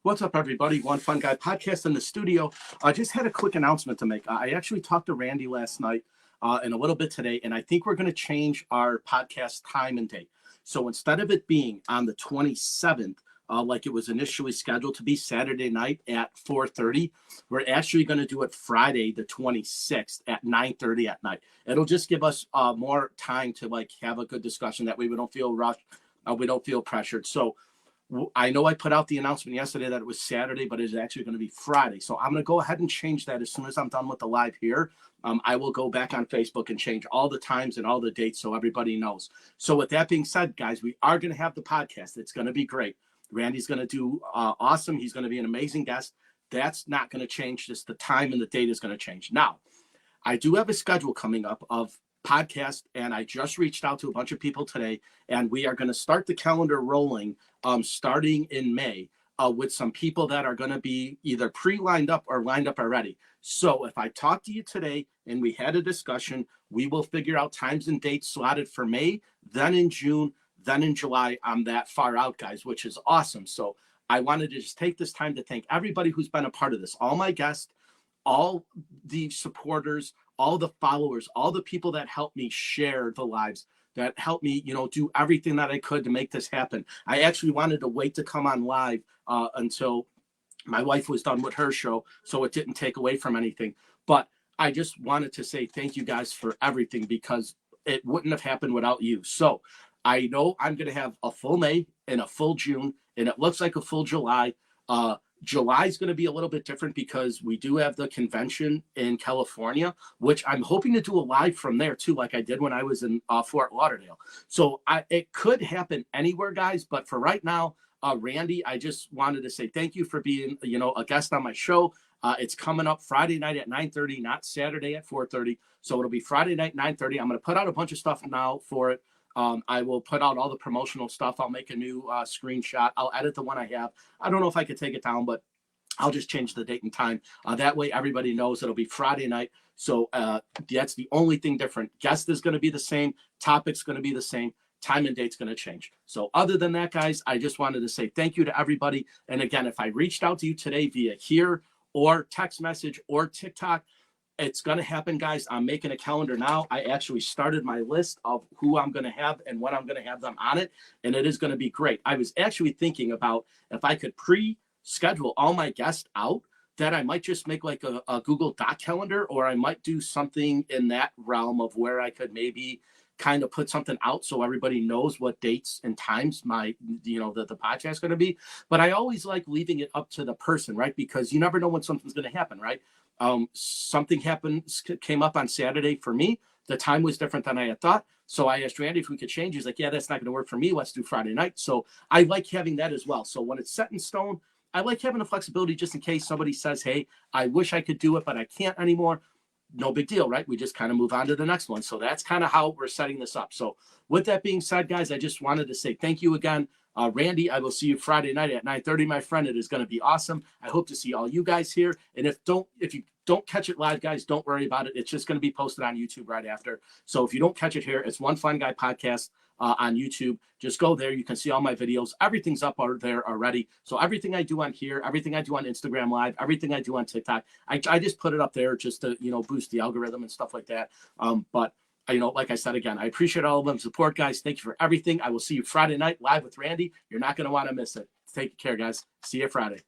What's up, everybody? One Fun Guy podcast in the studio. I just had a quick announcement to make. I actually talked to Randy last night and a little bit today, and I think we're going to change our podcast time and date. So instead of it being on the 27th, like it was initially scheduled to be Saturday night at 4:30, we're actually going to do it Friday, the 26th at 9:30 at night. It'll just give us more time to like have a good discussion. That way we don't feel rushed. We don't feel pressured. So I know I put out the announcement yesterday that it was Saturday, but it's actually going to be Friday. So I'm going to go ahead and change that as soon as I'm done with the live here. I will go back on Facebook and change all the times and all the dates so everybody knows. So with that being said, guys, we are going to have the podcast. It's going to be great. Randy's going to do awesome. He's going to be an amazing guest. That's not going to change. Just the time and the date is going to change. Now, I do have a schedule coming up of podcast, and I just reached out to a bunch of people today, and we are going to start the calendar rolling starting in May with some people that are going to be either pre-lined up or lined up already. So if I talk to you today and we had a discussion, we will figure out times and dates slotted for May, then in June, then in July. I'm that far out, guys, which is awesome. So I wanted to just take this time to thank everybody who's been a part of this, all my guests, all the supporters, all the followers, all the people that helped me share the lives, that helped me, do everything that I could to make this happen. I actually wanted to wait to come on live until my wife was done with her show, so it didn't take away from anything. But I just wanted to say thank you guys for everything, because it wouldn't have happened without you. So I know I'm going to have a full May and a full June, and it looks like a full July. July is going to be a little bit different because we do have the convention in California, which I'm hoping to do a live from there too, like I did when I was in Fort Lauderdale. So it could happen anywhere, guys. But for right now, Randy, I just wanted to say thank you for being, a guest on my show. It's coming up Friday night at 9:30, not Saturday at 4:30. So it'll be Friday night, 9:30. I'm going to put out a bunch of stuff now for it. I will put out all the promotional stuff. I'll make a new screenshot. I'll edit the one I have. I don't know if I could take it down, but I'll just change the date and time. That way everybody knows it'll be Friday night. So that's the only thing different. Guest is going to be the same. Topic's going to be the same. Time and date's going to change. So other than that, guys, I just wanted to say thank you to everybody. And again, if I reached out to you today via here or text message or TikTok, it's going to happen, guys. I'm making a calendar now. I actually started my list of who I'm going to have and when I'm going to have them on it, and it is going to be great. I was actually thinking about if I could pre-schedule all my guests out, that I might just make like a Google Doc calendar, or I might do something in that realm of where I could maybe kind of put something out so everybody knows what dates and times the podcast is going to be. But I always like leaving it up to the person, right? Because you never know when something's going to happen, right? Something came up on Saturday for me. The time was different than I had thought. So I asked Randy if we could change. He's like, yeah, that's not going to work for me. Let's do Friday night. So I like having that as well. So when it's set in stone, I like having the flexibility just in case somebody says, hey, I wish I could do it, but I can't anymore. No big deal, right? We just kind of move on to the next one. So that's kind of how we're setting this up. So with that being said, guys, I just wanted to say thank you again. Randy, I will see you Friday night at 9:30, my friend. It is going to be awesome. I hope to see all you guys here. And if you don't catch it live, guys, don't worry about it. It's just going to be posted on YouTube right after. So if you don't catch it here, it's One Fun Guy Podcast on YouTube. Just go there. You can see all my videos. Everything's up there already. So everything I do on here, everything I do on Instagram Live, everything I do on TikTok, I just put it up there just to, boost the algorithm and stuff like that. But like I said, again, I appreciate all of them support, guys. Thank you for everything. I will see you Friday night live with Randy. You're not going to want to miss it. Take care, guys. See you Friday.